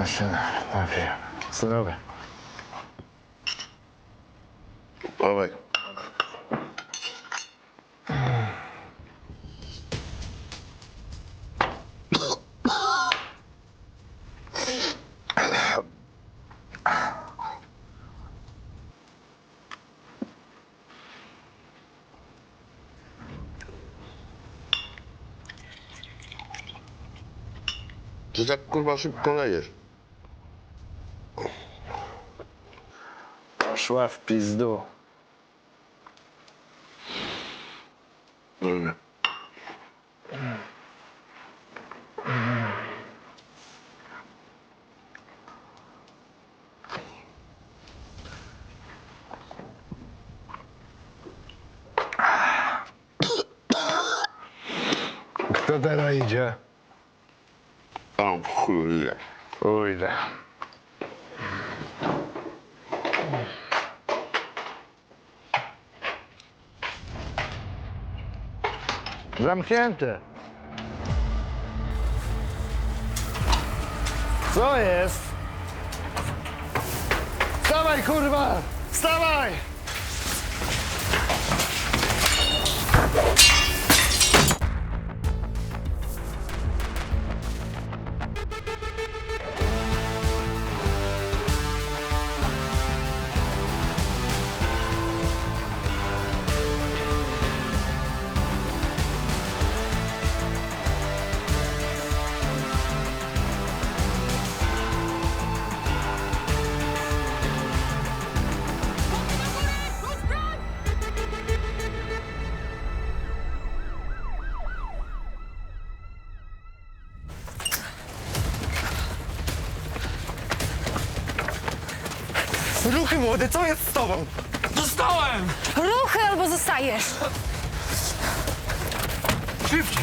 To się napiję. Zdrowie. Dawaj. Ty tak kurwa szybko lejesz. Poszła w pizdu. Dobrze. Kto teraz idzie? Tam w chuj. Pójdę. Zamknięte. Co jest? Wstawaj, kurwa! Wstawaj! Ruchy młody, co jest z tobą? Dostałem! Ruchy albo zostajesz! Szybciej!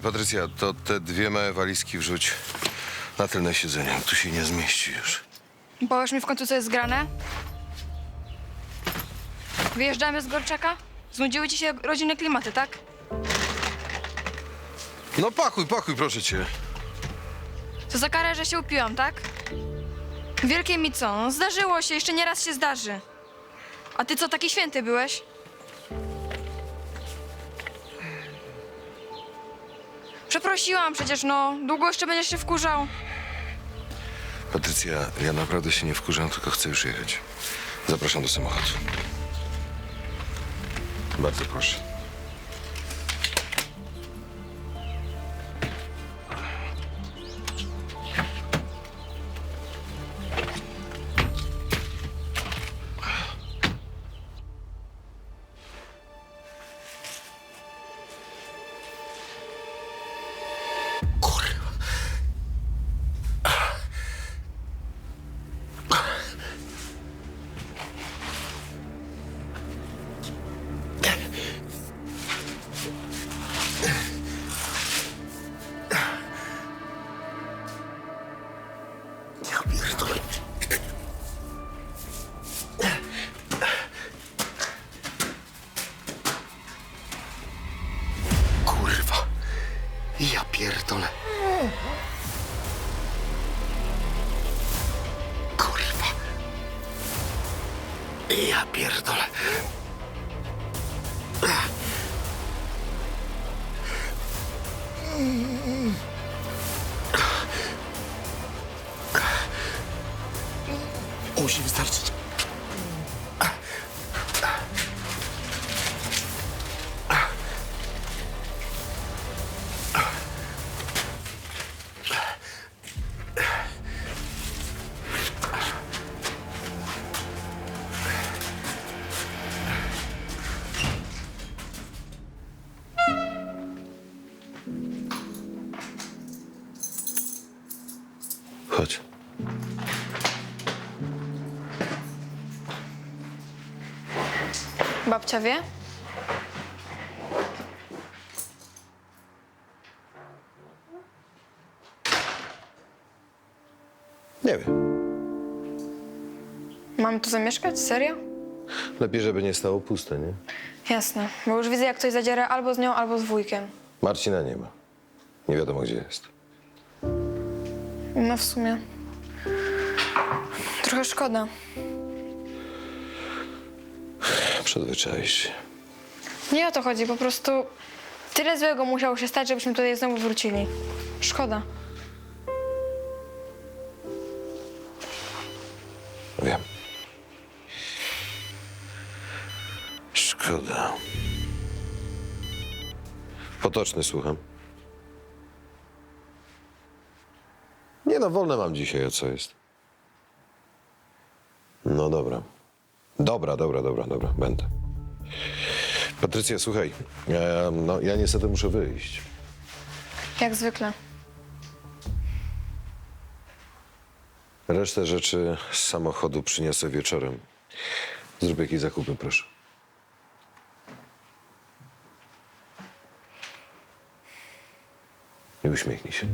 Patrycja, to te dwie małe walizki wrzuć na tylne siedzenie. Tu się nie zmieści już. Powiesz mi w końcu, co jest grane? Wyjeżdżamy z Gorczaka? Znudziły ci się rodzinne klimaty, tak? No pakuj, proszę cię. To za karę, że się upiłam, tak? Wielkie mi co? No, zdarzyło się, jeszcze nie raz się zdarzy. A ty co, taki święty byłeś? Przeprosiłam przecież, no. Długo jeszcze będziesz się wkurzał. Patrycja, ja naprawdę się nie wkurzam, tylko chcę już jechać. Zapraszam do samochodu. Bardzo proszę. Ja pierdolę. Kurwa. Ja pierdolę. Kurwa. Ja pierdolę. Musi wystarczyć. Chodź. Babcia wie? Nie wiem. Mamy tu zamieszkać? Serio? Lepiej, żeby nie stało puste, nie? Jasne, bo już widzę, jak ktoś zadziera albo z nią, albo z wujkiem. Marcina nie ma. Nie wiadomo, gdzie jest. No w sumie. Trochę szkoda. Przyzwyczaisz się. Nie o to chodzi, po prostu tyle złego musiało się stać, żebyśmy tutaj znowu wrócili. Szkoda. Wiem. Szkoda. Potoczny, słucham. Nie no, wolne mam dzisiaj, a co jest? No dobra. Dobra, będę. Patrycja, słuchaj, ja niestety muszę wyjść. Jak zwykle. Resztę rzeczy z samochodu przyniosę wieczorem. Zrób jakieś zakupy, proszę. I uśmiechnij się.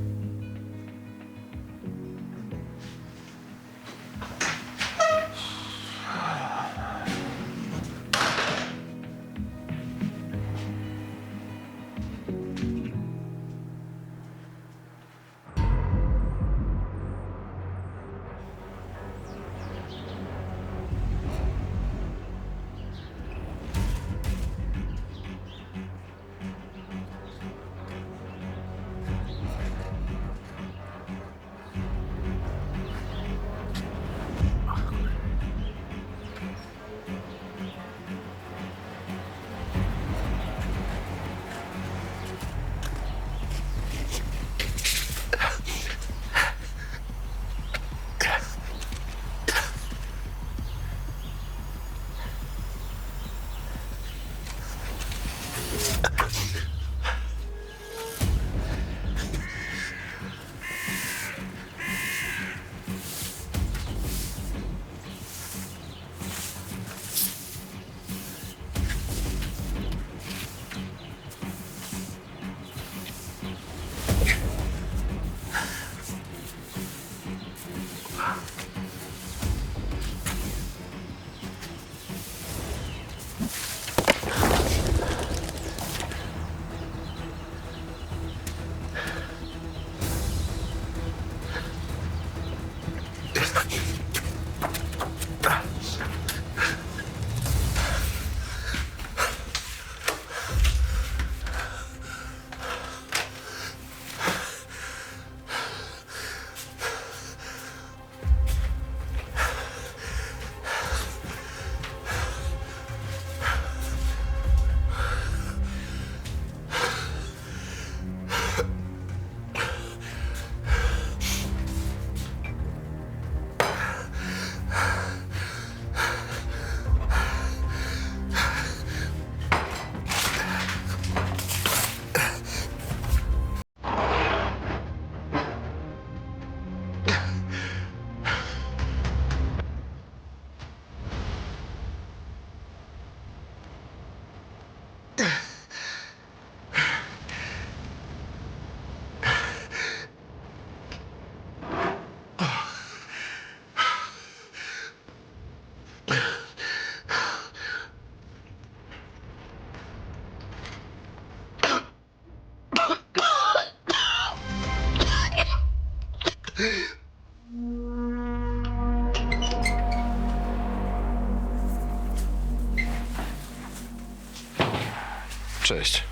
Cześć.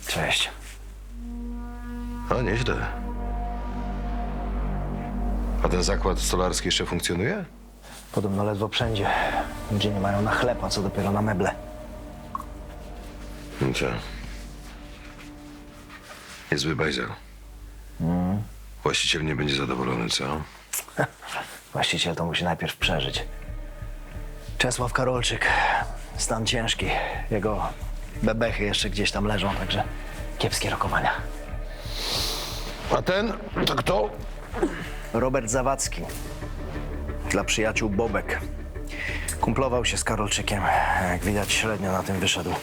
Cześć. A, nieźle. A ten zakład stolarski jeszcze funkcjonuje? Podobno ledwo wszędzie. Ludzie nie mają na chleb, a co dopiero na meble. Co? Niezły bajzel. Właściciel nie będzie zadowolony, co? Właściciel to musi najpierw przeżyć. Czesław Karolczyk. Stan ciężki. Jego bebechy jeszcze gdzieś tam leżą, także kiepskie rokowania. A ten? To kto? Robert Zawadzki. Dla przyjaciół Bobek. Kumplował się z Karolczykiem. Jak widać, średnio na tym wyszedł.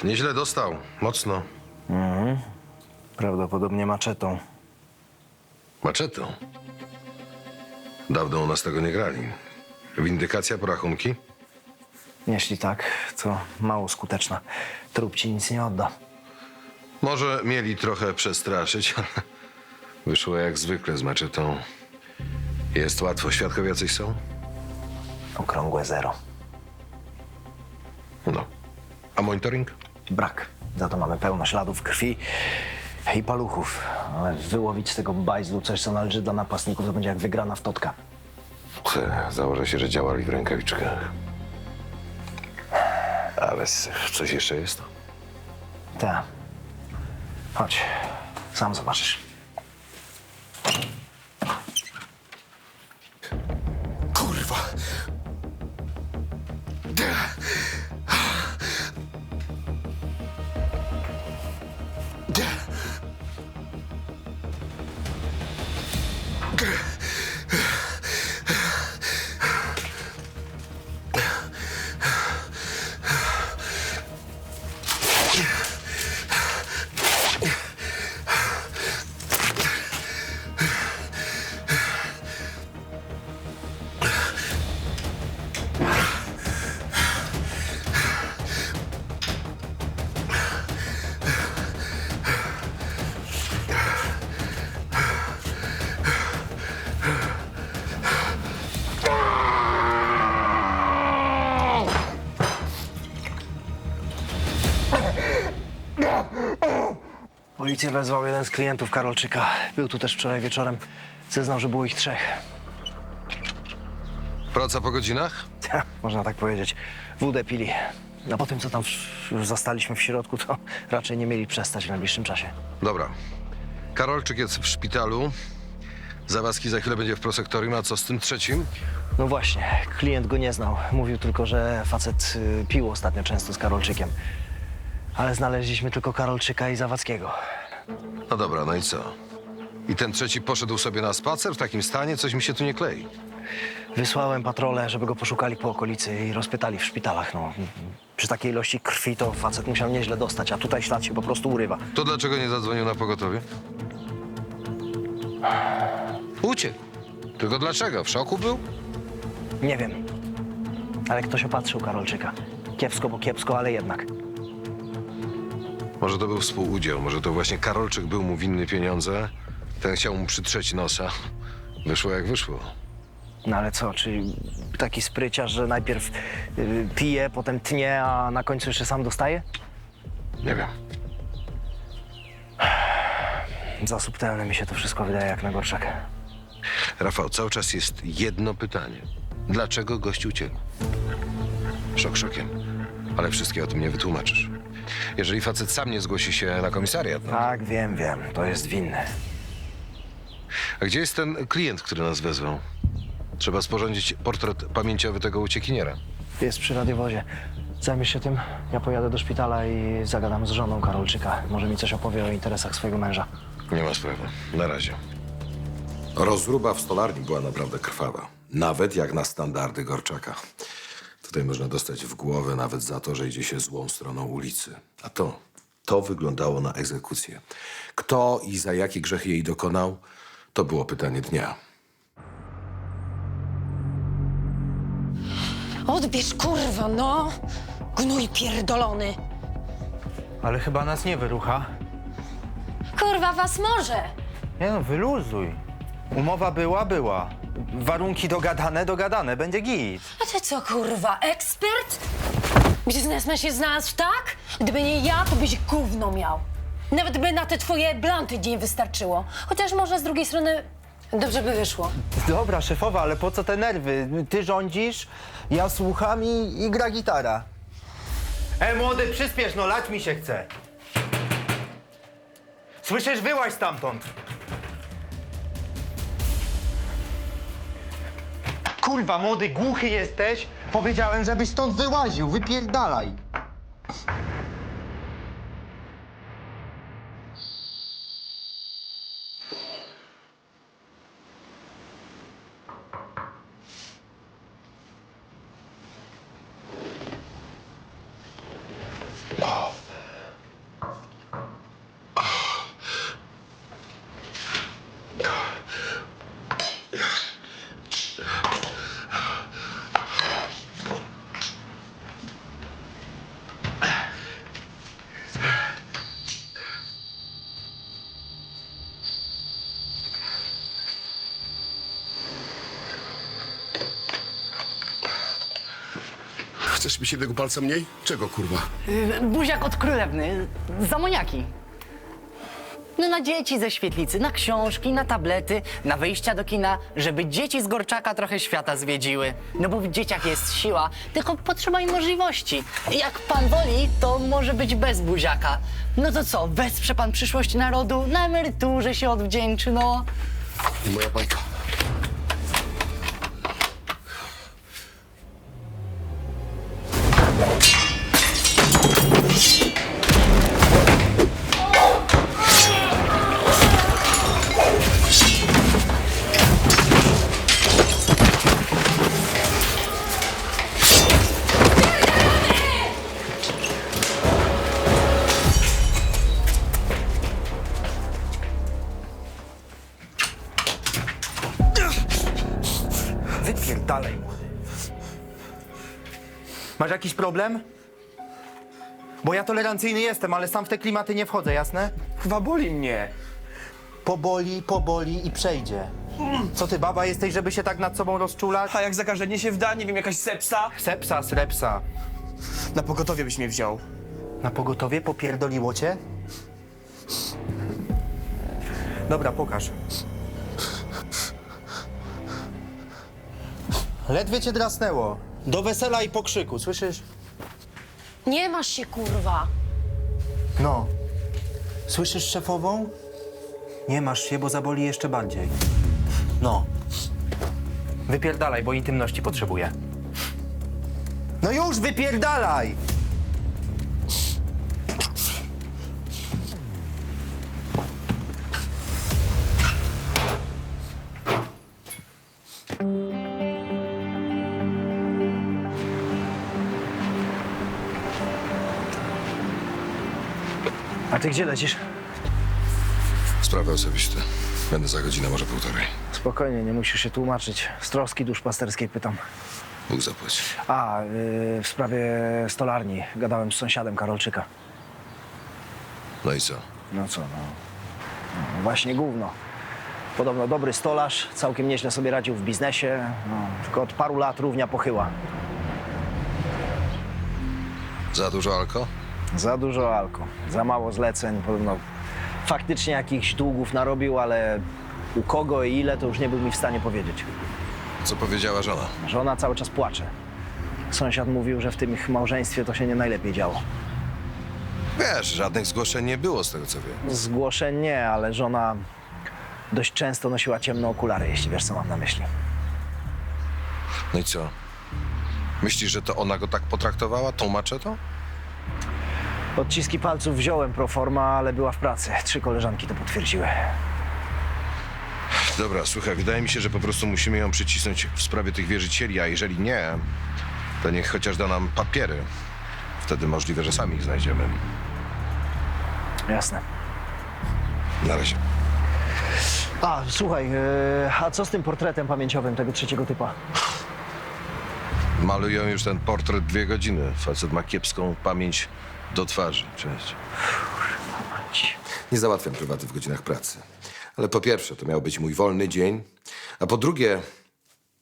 Nieźle dostał. Mocno. Prawdopodobnie maczetą. Maczetą. Dawno u nas tego nie grali. Windykacja, porachunki? Jeśli tak, to mało skuteczna. Trup ci nic nie odda. Może mieli trochę przestraszyć, ale wyszło jak zwykle z maczetą. Jest łatwo. Świadkowie jacyś są? Okrągłe zero. No. A monitoring? Brak. Za to mamy pełno śladów krwi i paluchów. Ale wyłowić z tego bajzlu coś, co należy dla napastników, to będzie jak wygrana w totka. Założę się, że działali w rękawiczkach. Ale coś jeszcze jest? Tak. Chodź. Sam zobaczysz. Kurwa! Policję wezwał jeden z klientów Karolczyka. Był tu też wczoraj wieczorem. Zeznał, że było ich 3. Praca po godzinach? Można tak powiedzieć. Wódę pili. A po tym, co tam zastaliśmy w środku, to raczej nie mieli przestać w najbliższym czasie. Dobra. Karolczyk jest w szpitalu. Zawadzki za chwilę będzie w prosektorium, a co z tym trzecim? No właśnie, klient go nie znał. Mówił tylko, że facet pił ostatnio często z Karolczykiem. Ale znaleźliśmy tylko Karolczyka i Zawadzkiego. No dobra, no i co? I ten trzeci poszedł sobie na spacer w takim stanie? Coś mi się tu nie klei. Wysłałem patrole, żeby go poszukali po okolicy i rozpytali w szpitalach. No, przy takiej ilości krwi to facet musiał nieźle dostać, a tutaj ślad się po prostu urywa. To dlaczego nie zadzwonił na pogotowie? Uciekł. Tylko dlaczego? W szoku był? Nie wiem, ale ktoś opatrzył Karolczyka. Kiepsko, bo kiepsko, ale jednak. Może to był współudział, może to właśnie Karolczyk był mu winny pieniądze. Ten chciał mu przytrzeć nosa. Wyszło jak wyszło. No ale co, czy taki spryciarz, że najpierw pije, potem tnie, a na końcu jeszcze sam dostaje? Nie wiem. Za subtelne mi się to wszystko wydaje jak na Gorszak. Rafał, cały czas jest jedno pytanie. Dlaczego gość uciekł? Szok szokiem, ale wszystkiego o tym nie wytłumaczysz. Jeżeli facet sam nie zgłosi się na komisariat, no. Tak, wiem, to jest winny. A gdzie jest ten klient, który nas wezwał? Trzeba sporządzić portret pamięciowy tego uciekiniera. Jest przy radiowozie. Zajmiesz się tym? Ja pojadę do szpitala i zagadam z żoną Karolczyka. Może mi coś opowie o interesach swojego męża. Nie ma sprawy. Na razie. Rozruba w stolarni była naprawdę krwawa. Nawet jak na standardy Gorczaka. Tutaj można dostać w głowę nawet za to, że idzie się złą stroną ulicy. A to wyglądało na egzekucję. Kto i za jakie grzechy jej dokonał, to było pytanie dnia. Odbierz, kurwa, no! Gnój pierdolony! Ale chyba nas nie wyrucha. Kurwa, was może! Nie no, wyluzuj. Umowa była. Warunki dogadane, będzie git. A ty co, kurwa, ekspert? Biznesmen się znalazł, tak? Gdyby nie ja, to byś gówno miał. Nawet by na te twoje blanty nie wystarczyło. Chociaż może z drugiej strony dobrze by wyszło. Dobra, szefowa, ale po co te nerwy? Ty rządzisz, ja słucham i gra gitara. Młody, przyspiesz, no lać mi się chce. Słyszysz, wyłaź stamtąd. Kurwa, młody, głuchy jesteś? Powiedziałem, żebyś stąd wyłaził, wypierdalaj. Chcesz mieć jednego palca mniej? Czego, kurwa? Buziak od królewny, z amoniaki. No na dzieci ze świetlicy, na książki, na tablety, na wyjścia do kina, żeby dzieci z Gorczaka trochę świata zwiedziły. No bo w dzieciach jest siła, tylko potrzeba im możliwości. Jak pan woli, to może być bez buziaka. No to co, wesprze pan przyszłość narodu, na emeryturze się odwdzięczy, no. I moja bajka. Wypierdalaj, młody. Masz jakiś problem? Bo ja tolerancyjny jestem, ale sam w te klimaty nie wchodzę, jasne? Chyba boli mnie. Poboli i przejdzie. Co ty, baba jesteś, żeby się tak nad sobą rozczulać? A jak zakażenie się wda, nie wiem, jakaś sepsa? Sepsa, srepsa. Na pogotowie byś mnie wziął. Na pogotowie popierdoliło cię? Dobra, pokaż. Ledwie cię drasnęło. Do wesela i pokrzyku, słyszysz? Nie masz się, kurwa. No. Słyszysz szefową? Nie masz się, bo zaboli jeszcze bardziej. No. Wypierdalaj, bo intymności potrzebuję. No już, wypierdalaj! A ty gdzie lecisz? Sprawy osobiste. Będę za godzinę, może półtorej. Spokojnie, nie musisz się tłumaczyć. Z troski duszpasterskiej pytam. Bóg zapłać. A, w sprawie stolarni. Gadałem z sąsiadem Karolczyka. No i co? No co, no właśnie gówno. Podobno dobry stolarz, całkiem nieźle sobie radził w biznesie, no, tylko od paru lat równia pochyła. Za dużo alko? Za dużo alko, za mało zleceń, podobno faktycznie jakichś długów narobił, ale u kogo i ile to już nie był mi w stanie powiedzieć. Co powiedziała żona? Żona cały czas płacze. Sąsiad mówił, że w tym ich małżeństwie to się nie najlepiej działo. Wiesz, żadnych zgłoszeń nie było z tego, co wiem. Zgłoszeń nie, ale żona dość często nosiła ciemne okulary, jeśli wiesz, co mam na myśli. No i co? Myślisz, że to ona go tak potraktowała? Tą maczetą? Odciski palców wziąłem pro forma, ale była w pracy. 3 koleżanki to potwierdziły. Dobra, słuchaj, wydaje mi się, że po prostu musimy ją przycisnąć w sprawie tych wierzycieli, a jeżeli nie, to niech chociaż da nam papiery. Wtedy możliwe, że sami ich znajdziemy. Jasne. Na razie. A, słuchaj, a co z tym portretem pamięciowym tego trzeciego typa? Malują już ten portret 2 godziny. Facet ma kiepską pamięć do twarzy. Cześć. Nie załatwiam prywaty w godzinach pracy. Ale po pierwsze, to miał być mój wolny dzień, a po drugie,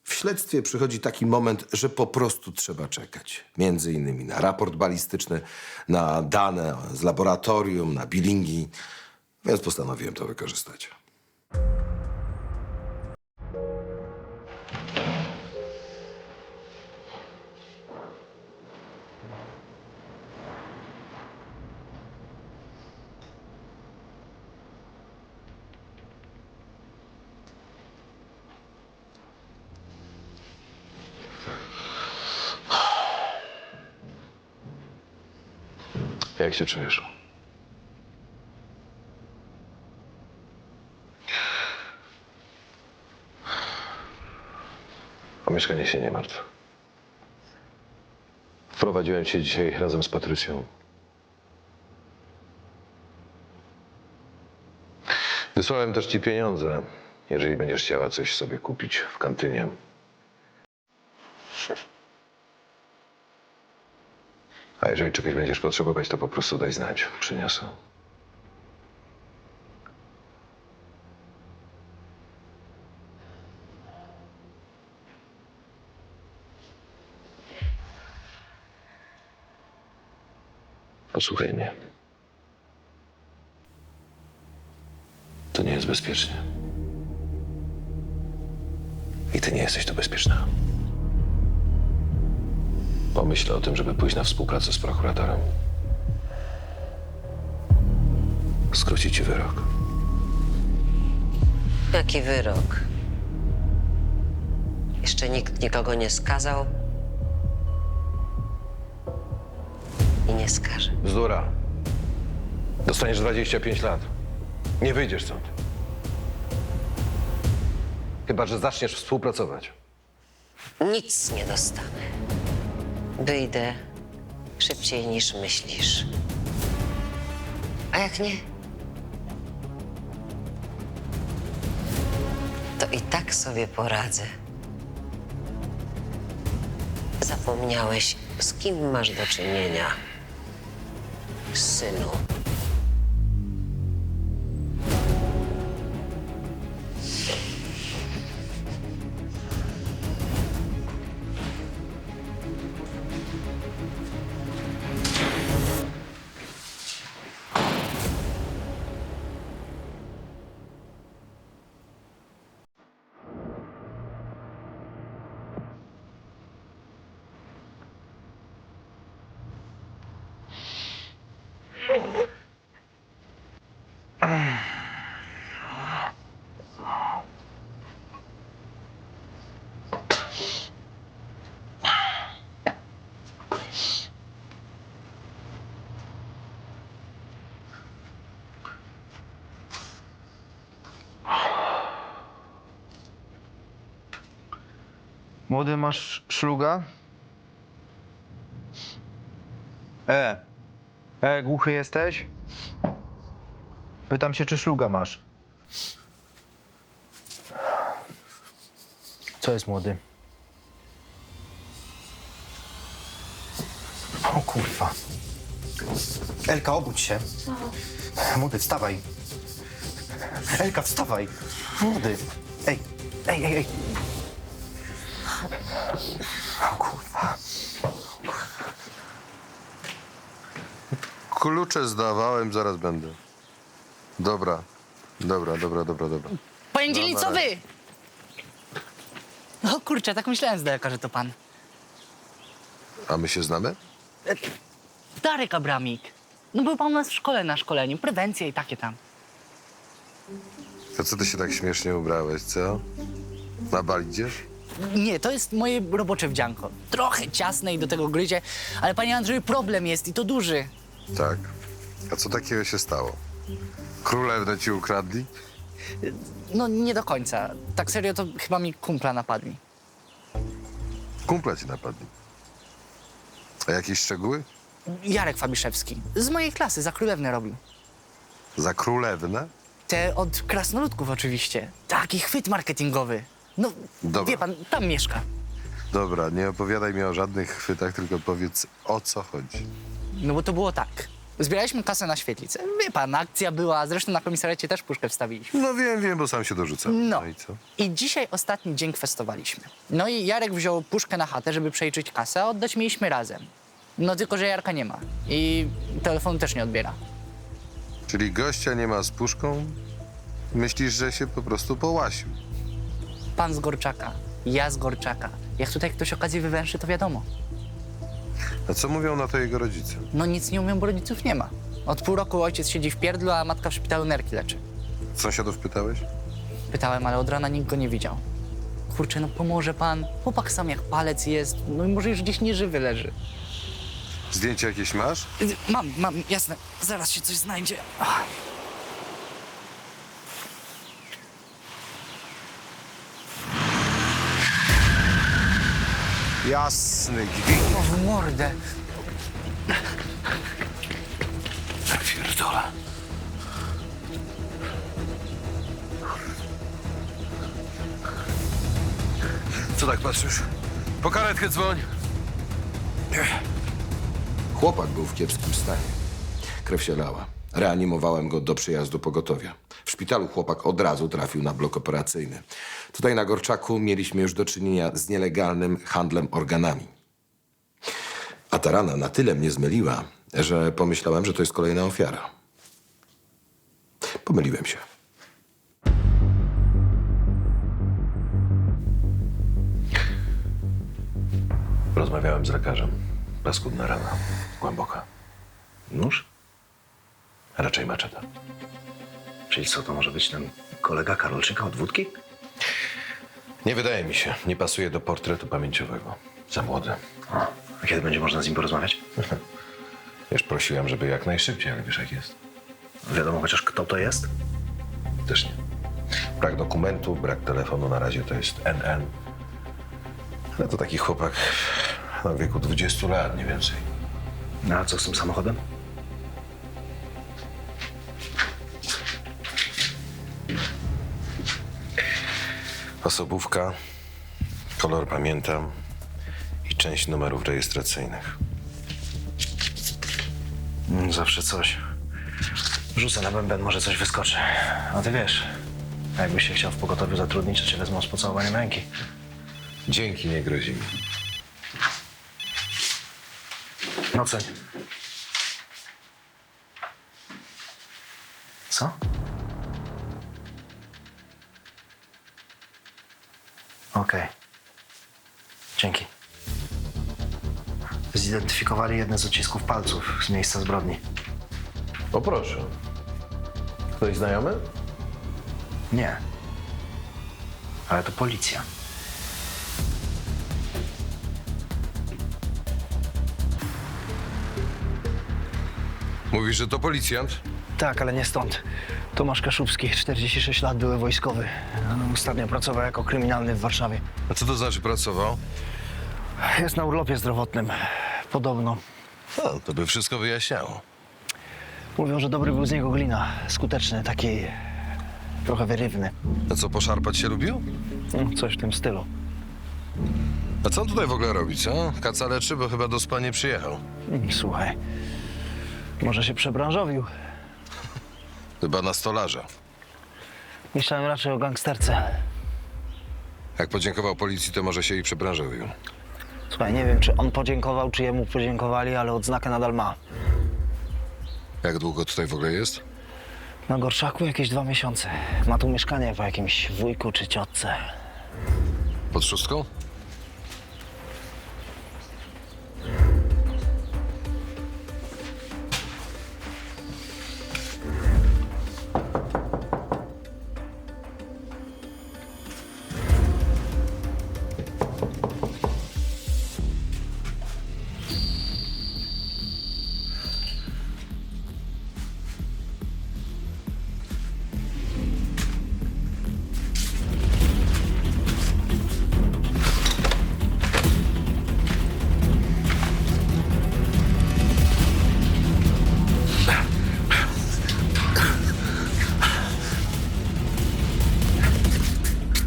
w śledztwie przychodzi taki moment, że po prostu trzeba czekać. Między innymi na raport balistyczny, na dane z laboratorium, na bilingi, więc postanowiłem to wykorzystać. Jak się czujesz? O mieszkanie się nie martw. Wprowadziłem cię dzisiaj razem z Patrycją. Wysłałem też ci pieniądze, jeżeli będziesz chciała coś sobie kupić w kantynie. A jeżeli czegoś będziesz potrzebować, to po prostu daj znać. Przyniosę. Posłuchaj mnie. To nie jest bezpiecznie. I ty nie jesteś tu bezpieczna. Pomyśl o tym, żeby pójść na współpracę z prokuratorem. Skróci ci wyrok. Jaki wyrok? Jeszcze nikt nikogo nie skazał i nie skaże. Bzdura. Dostaniesz 25 lat. Nie wyjdziesz stąd. Chyba że zaczniesz współpracować. Nic nie dostanę. Wyjdę szybciej niż myślisz. A jak nie, to i tak sobie poradzę. Zapomniałeś, z kim masz do czynienia, synu. Młody, masz szluga? Głuchy jesteś? Pytam się, czy szluga masz. Co jest, młody? O kurwa. Elka, obudź się. Młody, wstawaj. Elka, wstawaj. Młody. Ej. O kurwa. Klucze zdawałem, zaraz będę. Dobra. Panie dzielnicowy! O kurczę, tak myślałem z daleka, że to pan. A my się znamy? Darek Abramik. No był pan u nas w szkole na szkoleniu, prewencja i takie tam. To co ty się tak śmiesznie ubrałeś, co? Na bal idziesz? Nie, to jest moje robocze wdzianko. Trochę ciasne i do tego gryzie, ale panie Andrzeju, problem jest i to duży. Tak. A co takiego się stało? Królewnę ci ukradli? No nie do końca. Tak serio, to chyba mi kumpla napadli. Kumpla ci napadli. A jakieś szczegóły? Jarek Fabiszewski. Z mojej klasy, za Królewnę robił. Za królewnę? Te od krasnoludków oczywiście. Taki chwyt marketingowy. No, Dobra. wie pan, tam mieszka. Dobra, nie opowiadaj mi o żadnych chwytach, tylko powiedz, o co chodzi. No bo to było tak. Zbieraliśmy kasę na świetlicę. Wie pan, akcja była, zresztą na komisariacie też puszkę wstawiliśmy. No wiem, bo sam się dorzucam. No I co? i dzisiaj ostatni dzień kwestowaliśmy. No i Jarek wziął puszkę na chatę, żeby przejrzeć kasę, a oddać mieliśmy razem. No tylko, że Jarka nie ma i telefonu też nie odbiera. Czyli gościa nie ma z puszką? Myślisz, że się po prostu połasił? Pan z Gorczaka, ja z Gorczaka. Jak tutaj ktoś okazję wywęszy, to wiadomo. A co mówią na to jego rodzice? No nic nie umiem, bo rodziców nie ma. Od pół roku ojciec siedzi w pierdlu, a matka w szpitalu nerki leczy. Sąsiadów pytałeś? Pytałem, ale od rana nikt go nie widział. Kurczę, no pomoże pan. Chłopak sam jak palec jest, no i może już gdzieś nieżywy leży. Zdjęcia jakieś masz? Mam, jasne. Zaraz się coś znajdzie. Jasny gwint. O, w mordę. Pierdolę. Co tak patrzysz? Po karetkę dzwoń. Chłopak był w kiepskim stanie. Krew się lała. Reanimowałem go do przyjazdu pogotowia. W szpitalu chłopak od razu trafił na blok operacyjny. Tutaj na Gorczaku mieliśmy już do czynienia z nielegalnym handlem organami. A ta rana na tyle mnie zmyliła, że pomyślałem, że to jest kolejna ofiara. Pomyliłem się. Rozmawiałem z lekarzem. Paskudna rana. Głęboka. Nóż? A raczej maczeta. Czyli co, to może być ten kolega Karolczyka od wódki? Nie wydaje mi się. Nie pasuje do portretu pamięciowego. Za młody. A kiedy będzie można z nim porozmawiać? Wiesz, prosiłem, żeby jak najszybciej, ale wiesz jak jest. Wiadomo chociaż kto to jest? Też nie. Brak dokumentów, brak telefonu, na razie to jest NN. Ale to taki chłopak w wieku 20 lat, nie więcej. No a co z tym samochodem? Osobówka, kolor pamiętam i część numerów rejestracyjnych. Zawsze coś. Rzucę na bęben, może coś wyskoczy. A ty wiesz, jakbyś się chciał w pogotowiu zatrudnić, to cię wezmą z pocałowaniem ręki. Dzięki nie grozi mi. No ceń. Co? Okej. Dzięki. Zidentyfikowali jedne z odcisków palców z miejsca zbrodni. O proszę. Ktoś znajomy? Nie. Ale to policja. Mówisz, że to policjant? Tak, ale nie stąd. Tomasz Kaszubski, 46 lat, były wojskowy. Ostatnio pracował jako kryminalny w Warszawie. A co to znaczy pracował? Jest na urlopie zdrowotnym. Podobno. No, to by wszystko wyjaśniało. Mówią, że dobry był z niego glina. Skuteczny, taki trochę wyrywny. A co, poszarpać się lubił? Coś w tym stylu. A co on tutaj w ogóle robi, co? Kaca leczy, bo chyba do spa nie przyjechał. Słuchaj, może się przebranżowił. Chyba na stolarza. Myślałem raczej o gangsterce. Jak podziękował policji, to może się i przebranżowił. Słuchaj, nie wiem, czy on podziękował, czy jemu podziękowali, ale odznakę nadal ma. Jak długo tutaj w ogóle jest? Na Gorszaku jakieś 2 miesiące. Ma tu mieszkanie po jakimś wujku czy ciotce. Pod szóstką?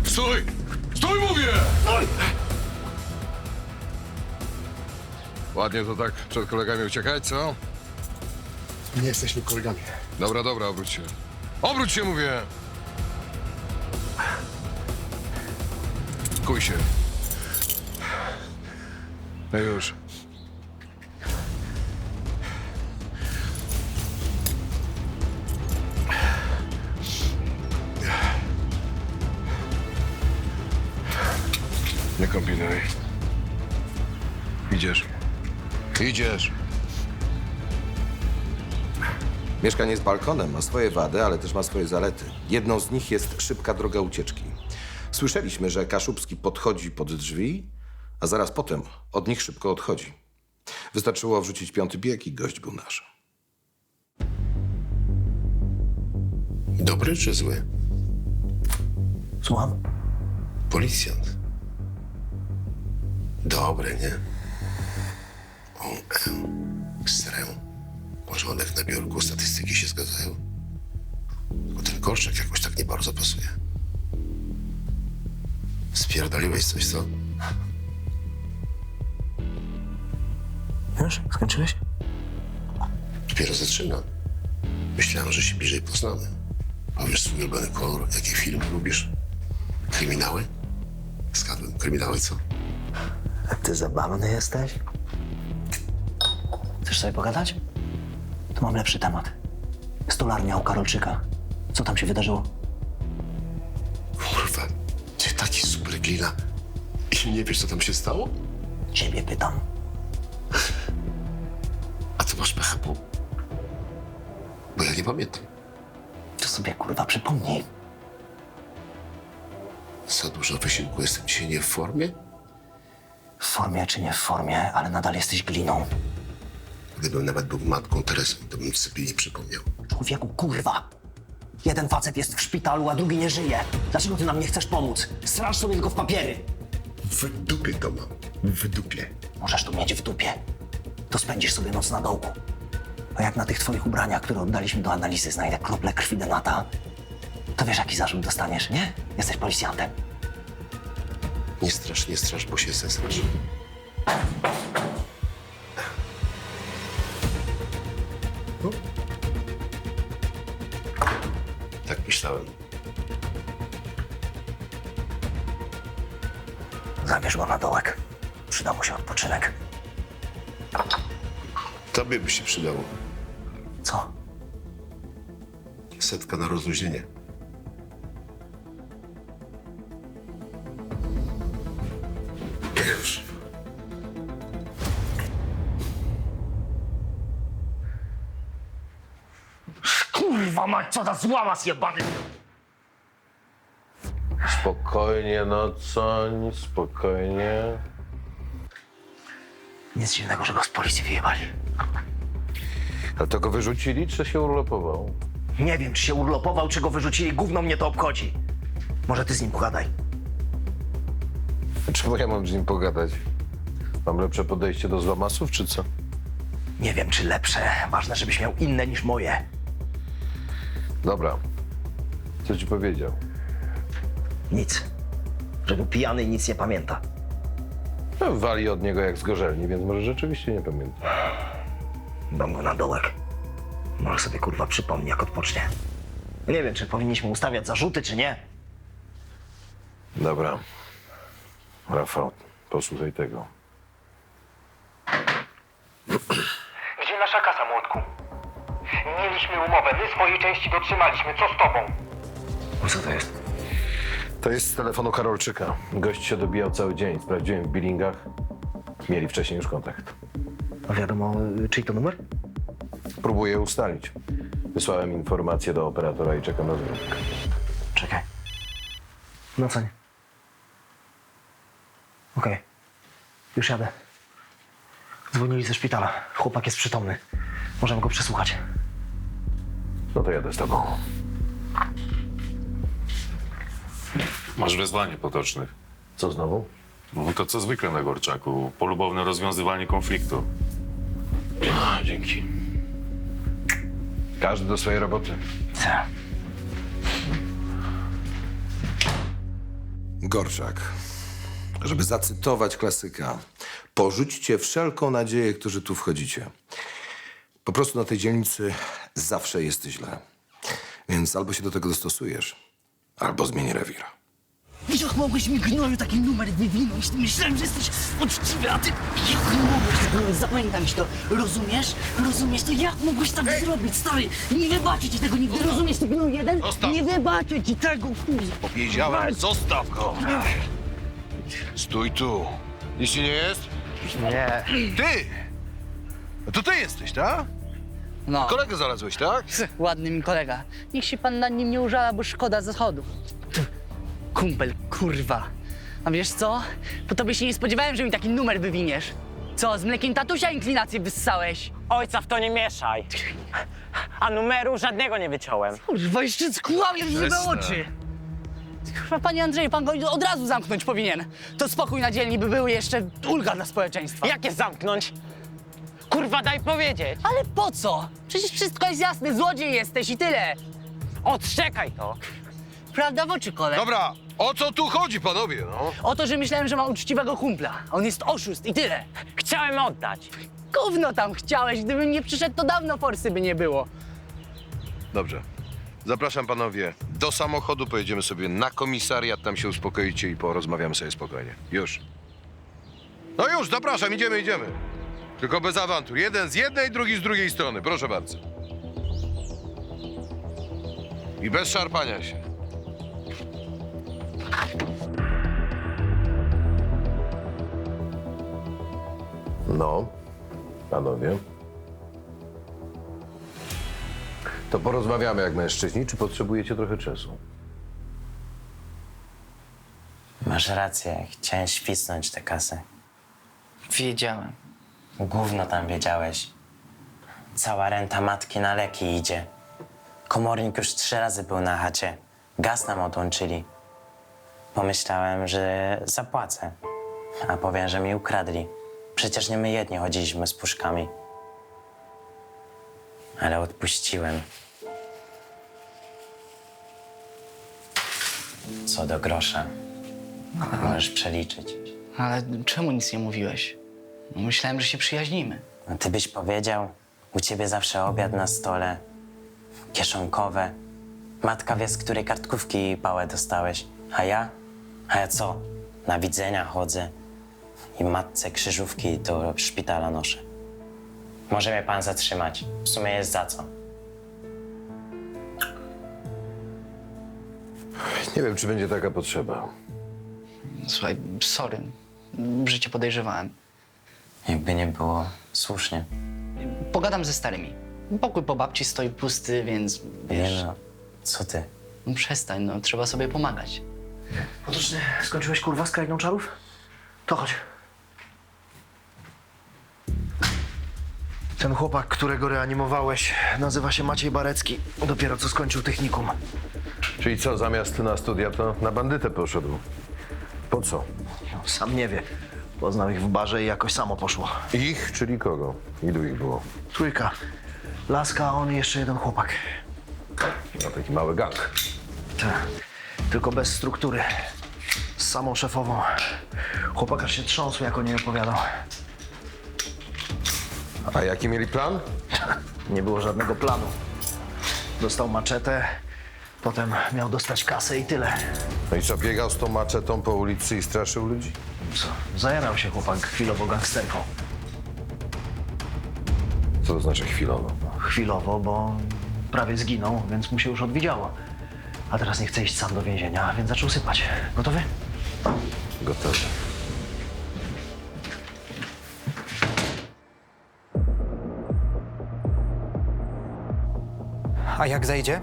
Stój! Stój, mówię! Stój! Ładnie to tak przed kolegami uciekać, co? Nie jesteśmy kolegami. Dobra, dobra, obróć się. Obróć się, mówię! Kuj się. No już. Nie kombinuj. Idziesz. Idziesz. Mieszkanie z balkonem ma swoje wady, ale też ma swoje zalety. Jedną z nich jest szybka droga ucieczki. Słyszeliśmy, że Kaszubski podchodzi pod drzwi, a zaraz potem od nich szybko odchodzi. Wystarczyło wrzucić 5. bieg i gość był nasz. Dobry czy zły? Słucham? Policjant. Dobry, nie? Srę. Porządek na biurku, statystyki się zgadzają. Tylko ten Korczak jakoś tak nie bardzo pasuje. Spierdoliłeś coś, co? Już? Skończyłeś? Dopiero zaczynam. Myślałem, że się bliżej poznamy. Powiesz swój ulubiony kolor, jaki film lubisz? Kryminały? Zgadłem, kryminały, co? A ty zabawny jesteś? Chcesz sobie pogadać? To mam lepszy temat. Stolarnia u Karolczyka. Co tam się wydarzyło? Kurwa, ty taki super glina. I nie wiesz, co tam się stało? Ciebie pytam. A ty masz pecha, bo ja nie pamiętam. To sobie kurwa przypomnij. Za dużo wysiłku, jestem dzisiaj nie w formie? W formie czy nie w formie, ale nadal jesteś gliną. Gdybym nawet był matką Teresą, to bym sobie nie przypomniał. Człowieku, kurwa! Jeden facet jest w szpitalu, a drugi nie żyje. Dlaczego ty nam nie chcesz pomóc? Straż sobie tylko w papiery. W dupie to mam. W dupie. Możesz to mieć w dupie. To spędzisz sobie noc na dołku. A jak na tych twoich ubraniach, które oddaliśmy do analizy, znajdę krople krwi Denata, to wiesz, jaki zarzut dostaniesz, nie? Jesteś policjantem. Nie strasz, bo się zesrasz. No. Tak myślałem. Zabierz go na dołek. Przyda mu się odpoczynek. Tobie by się przydało. Co? 100 na rozluźnienie. Już. Kurwa mać, co za złamas jebany! Spokojnie, no Coń, spokojnie. Nic dziwnego, że go z policji wyjebali. Ale to go wyrzucili, czy się urlopował? Nie wiem, czy się urlopował, czy go wyrzucili. Gówno mnie to obchodzi. Może ty z nim pogadaj. Czemu ja mam z nim pogadać? Mam lepsze podejście do złamasów, czy co? Nie wiem, czy lepsze. Ważne, żebyś miał inne niż moje. Dobra. Co ci powiedział? Nic. Że był pijany i nic nie pamięta. No, wali od niego jak z gorzelni, więc może rzeczywiście nie pamięta. Dam go na dołek. Może sobie kurwa przypomni, jak odpocznie. Nie wiem, czy powinniśmy ustawiać zarzuty, czy nie. Dobra. Rafał, posłuchaj tego. Gdzie nasza kasa, młotku? Mieliśmy umowę, my swojej części dotrzymaliśmy, co z tobą? Co to jest? To jest z telefonu Karolczyka. Gość się dobijał cały dzień. Sprawdziłem w billingach. Mieli wcześniej już kontakt. A wiadomo, czyj to numer? Próbuję ustalić. Wysłałem informację do operatora i czekam na zwrot. Czekaj. No co nie? Okej. Już jadę. Dzwonili ze szpitala. Chłopak jest przytomny. Możemy go przesłuchać. No to jadę z tobą. Masz wezwanie potocznych. Co znowu? No to co zwykle na Gorczaku. Polubowne rozwiązywanie konfliktu. Dzięki. Każdy do swojej roboty. Co? Gorczak. Żeby zacytować klasyka, porzućcie wszelką nadzieję, którzy tu wchodzicie. Po prostu na tej dzielnicy zawsze jest źle. Więc albo się do tego dostosujesz, albo zmień rewir. Jak mogłeś mi, gnoju, taki numer wywinąć? Myślałem, że jesteś uczciwy, a ty... Jak mogłeś tego... Zapamiętam ci to. Rozumiesz? Rozumiesz to? Jak mogłeś tak zrobić, stary? Nie wybaczę ci tego nigdy, rozumiesz? Ty gnój jeden? Zostaw. Nie wybaczę ci tego, kurwa. Powiedziałem, zostaw go! Stój tu. Nic ci nie jest? Nie. Ty! No to ty jesteś, tak? No. Kolegę znalazłeś, tak? Ładny mi kolega. Niech się pan nad nim nie użala, bo szkoda zachodów. Kumpel, kurwa. A wiesz co? Po tobie się nie spodziewałem, że mi taki numer wywiniesz. Co, z mlekiem tatusia inklinację wyssałeś? Ojca w to nie mieszaj. A numeru żadnego nie wyciąłem. Kurwa, jeszcze skłamiesz w żywe oczy. Kurwa, panie Andrzeju, pan go od razu zamknąć powinien. To spokój na dzielni by był jeszcze ulga dla społeczeństwa. Jak je zamknąć? Kurwa, daj powiedzieć. Ale po co? Przecież wszystko jest jasne, złodziej jesteś i tyle. Odczekaj to. Prawda w oczy, kolej? Dobra, o co tu chodzi, panowie, no? O to, że myślałem, że ma uczciwego kumpla. On jest oszust i tyle. Chciałem oddać. Gówno tam chciałeś, gdybym nie przyszedł, to dawno forsy by nie było. Dobrze. Zapraszam panowie do samochodu, pojedziemy sobie na komisariat, tam się uspokoicie i porozmawiamy sobie spokojnie. Już. No już, zapraszam, idziemy. Tylko bez awantur. Jeden z jednej, drugi z drugiej strony. Proszę bardzo. I bez szarpania się. No, panowie. To porozmawiamy jak mężczyźni, czy potrzebujecie trochę czasu? Masz rację, chciałem świsnąć tę kasę. Wiedziałem. Gówno tam wiedziałeś. Cała renta matki na leki idzie. Komornik już 3 razy był na chacie. Gaz nam odłączyli. Pomyślałem, że zapłacę. A powiem, że mi ukradli. Przecież nie my jedni chodziliśmy z puszkami. Ale odpuściłem. Co do grosza. Możesz przeliczyć. Ale czemu nic nie mówiłeś? No, myślałem, że się przyjaźnimy. No ty byś powiedział, u ciebie zawsze obiad na stole, kieszonkowe. Matka wie, z której kartkówki pałę dostałeś. A ja? A ja co? Na widzenia chodzę i matce krzyżówki do szpitala noszę. Może mnie pan zatrzymać. W sumie jest za co. Nie wiem, czy będzie taka potrzeba. Słuchaj, sorry. W życiu podejrzewałem. Jakby nie było, słusznie. Pogadam ze starymi. Pokój po babci stoi pusty, więc wiesz... Nie no, co ty? No przestań, no trzeba sobie pomagać. Potoczny, skończyłeś kurwa z krainą czarów? To chodź. Ten chłopak, którego reanimowałeś, nazywa się Maciej Barecki. Dopiero co skończył technikum. Czyli co, zamiast na studia, to na bandytę poszedł? Po co? Sam nie wie. Poznał ich w barze i jakoś samo poszło. Ich, czyli kogo? Ilu ich było? 3. Laska, a on i jeszcze jeden chłopak. No, taki mały gang. Tak. Tylko bez struktury. Z samą szefową. Chłopak aż się trząsł, jak o niej opowiadał. A jaki mieli plan? Nie było żadnego planu. Dostał maczetę, potem miał dostać kasę i tyle. No i co, biegał z tą maczetą po ulicy i straszył ludzi? Co? Zajarał się chłopak chwilowo gangsterką. Co to znaczy chwilowo? Chwilowo, bo prawie zginął, więc mu się już odwidziało. A teraz nie chce iść sam do więzienia, więc zaczął sypać. Gotowy? Gotowy. A jak zajdzie?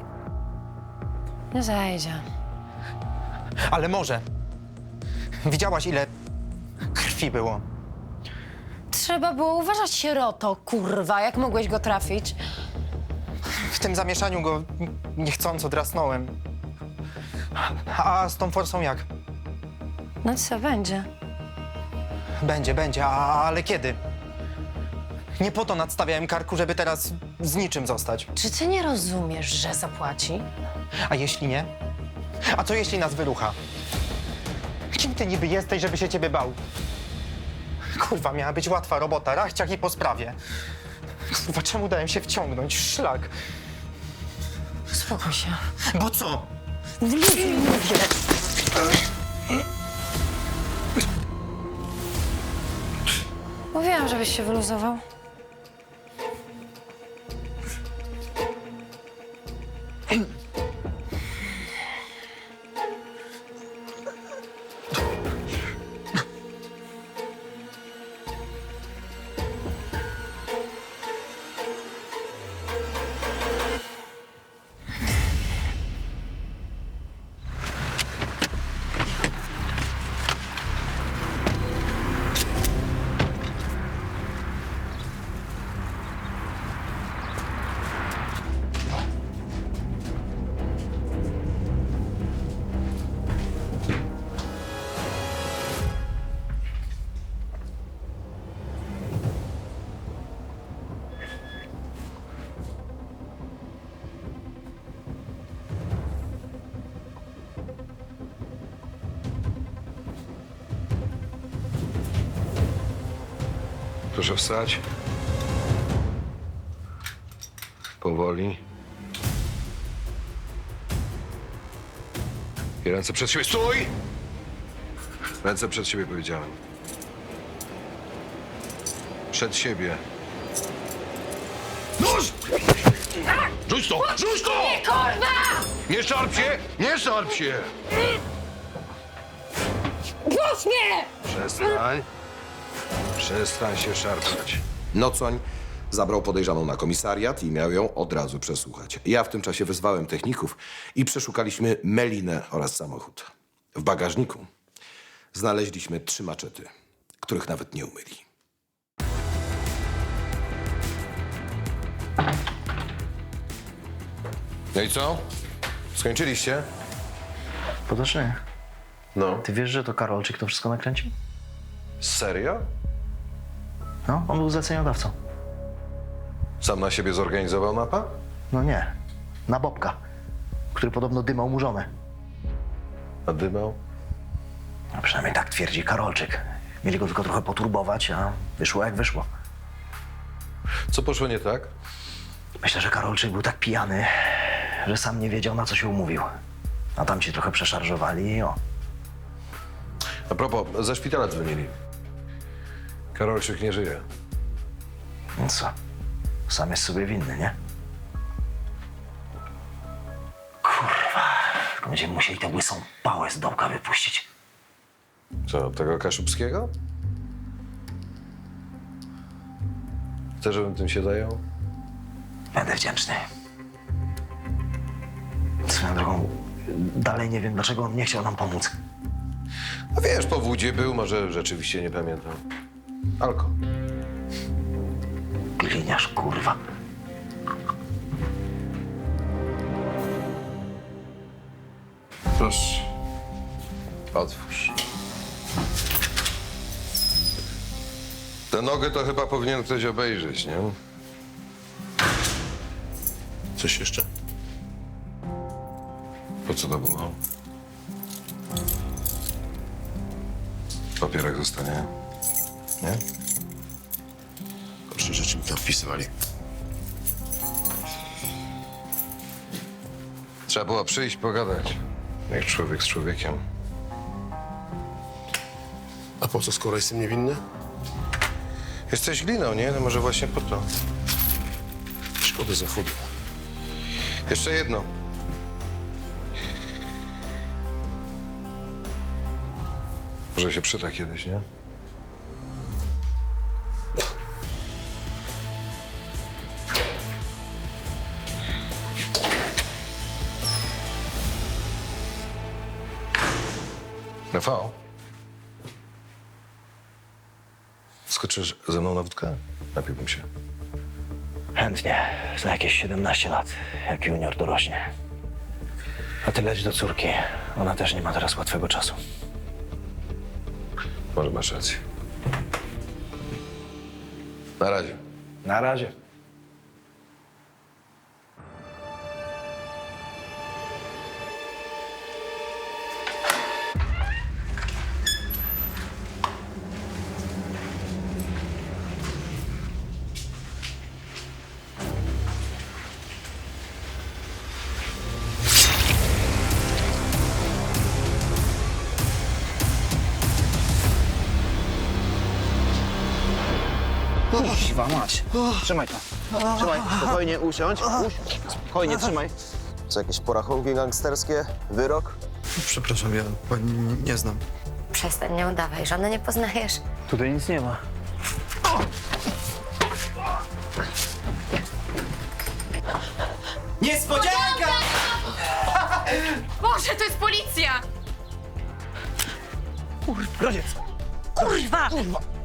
Nie zajdzie. Ale może. Widziałaś, ile krwi było. Trzeba było uważać, sieroto, kurwa, jak mogłeś go trafić? W tym zamieszaniu go niechcąco drasnąłem. A z tą forsą jak? No co będzie? Będzie, ale kiedy? Nie po to nadstawiałem karku, żeby teraz z niczym zostać. Czy ty nie rozumiesz, że zapłaci? A jeśli nie? A co jeśli nas wyrucha? Kim ty niby jesteś, żeby się ciebie bał? Kurwa, miała być łatwa robota, rachciach i po sprawie. Kurwa, czemu dałem się wciągnąć? Szlak. Spokój się. Bo co? Mówię. Mówiłam, żebyś się wyluzował. Proszę wstać. Powoli. I ręce przed siebie. Stój! Ręce przed siebie powiedziałem. Przed siebie. Nóż! Rzuć to! Rzuć to! Nie, kurwa! Nie szarp się! Nie szarp się! Puść mnie! Przestań. Przestań się szarpać. Nocoń zabrał podejrzaną na komisariat i miał ją od razu przesłuchać. Ja w tym czasie wezwałem techników i przeszukaliśmy Melinę oraz samochód. W bagażniku znaleźliśmy 3 maczety, których nawet nie umyli. No i co? Skończyliście? Potocznie. No. Ty wiesz, że to Karolczyk to wszystko nakręcił? Serio? No, on był zleceniodawcą. Sam na siebie zorganizował napad? No nie, na Bobka, który podobno dymał mu żonę. A dymał? No, przynajmniej tak twierdzi Karolczyk. Mieli go tylko trochę poturbować, a wyszło jak wyszło. Co poszło nie tak? Myślę, że Karolczyk był tak pijany, że sam nie wiedział, na co się umówił. A tam się trochę przeszarżowali i o. A propos, ze szpitala dzwonili. Karolczyk nie żyje. No co? Sam jest sobie winny, nie? Kurwa, tylko będziemy musieli tę łysą pałę z dołka wypuścić. Co, tego Kaszubskiego? Chcesz, żebym tym się zajął? Będę wdzięczny. Swoją drogą, dalej nie wiem, dlaczego on nie chciał nam pomóc. No wiesz, po wódzie był, może rzeczywiście nie pamiętam. Alko. Piliniarz, kurwa. Proszę. Otwórz. Tę nogę to chyba powinien ktoś obejrzeć, nie? Coś jeszcze? Po co to było? Papierek zostanie. Nie? Gorsze rzeczy mi tam wpisywali. Trzeba było przyjść, pogadać. Jak człowiek z człowiekiem. A po co, skoro jestem niewinny? Jesteś gliną, nie? No może właśnie po to. Szkoda zachodu. Jeszcze jedno. Może się przyda kiedyś, nie? Rafał? Skoczysz ze mną na wódkę? Napiłbym się. Chętnie, za jakieś 17 lat, jak junior dorośnie. A ty leć do córki. Ona też nie ma teraz łatwego czasu. Może masz rację. Na razie. Na razie. Siwa mać. Trzymaj to. Trzymaj, spokojnie usiądź. Spokojnie, trzymaj. Co, jakieś porachunki gangsterskie? Wyrok? Przepraszam, ja pani nie znam. Przestań, nie udawaj, żony nie poznajesz. Tutaj nic nie ma. Niespodzianka! Boże, to jest policja! Grodziec! Kurwa! Kurwa!